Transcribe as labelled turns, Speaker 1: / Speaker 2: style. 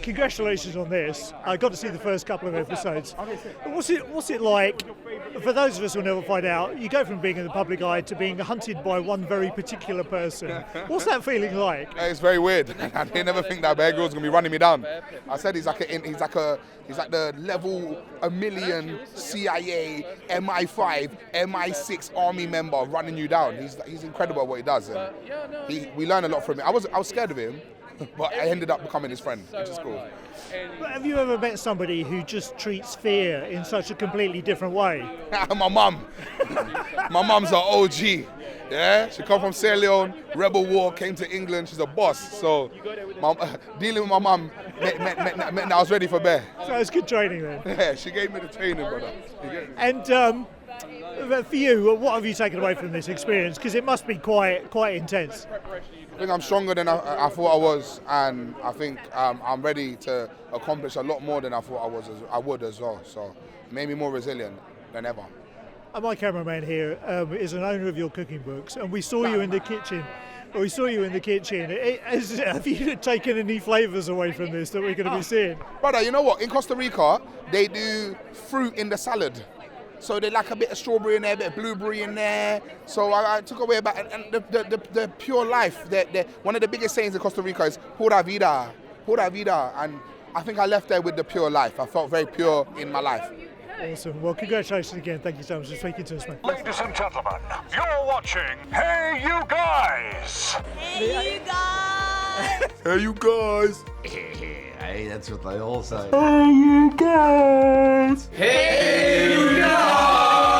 Speaker 1: congratulations on this. I got to see the first couple of episodes. What's it like? For those of us who will never find out, you go from being in the public eye to being hunted by one very particular person. What's that feeling like?
Speaker 2: It's very weird. I didn't never think that Bear Grylls was gonna be running me down. I said he's like the level 1 million CIA, MI5, MI6 army member running you down. He's incredible at what he does. And we learn a lot from him. I was scared of him, but I ended up becoming his friend, which is cool.
Speaker 1: But have you ever met somebody who just treats fear in such a completely different way?
Speaker 2: My mum. My mum's an OG. Yeah, she come from Sierra Leone, rebel war, came to England. She's a boss. So dealing with my mum meant I was ready for bear.
Speaker 1: So it's good training then.
Speaker 2: Yeah, she gave me the training, brother.
Speaker 1: And for you, what have you taken away from this experience? Because it must be quite intense.
Speaker 2: I think I'm stronger than I thought I was, and I think I'm ready to accomplish a lot more than I thought I would as well. So it made me more resilient than ever.
Speaker 1: And my cameraman here is an owner of your cooking books, and we saw you in the kitchen. Have you taken any flavours away from this that we're going to be seeing?
Speaker 2: Brother, you know what? In Costa Rica, they do fruit in the salad. So they like a bit of strawberry in there, a bit of blueberry in there. So I took away about, and the pure life. One of the biggest sayings in Costa Rica is pura vida, and I think I left there with the pure life. I felt very pure in my life.
Speaker 1: Awesome. Well, congratulations again. Thank you so much for speaking to us, mate.
Speaker 3: Ladies and gentlemen, you're watching Hey You Guys.
Speaker 4: Hey, you guys!
Speaker 2: Hey, you guys.
Speaker 5: Hey, that's what they all say.
Speaker 2: Hey, you guys.
Speaker 5: Hey, you guys!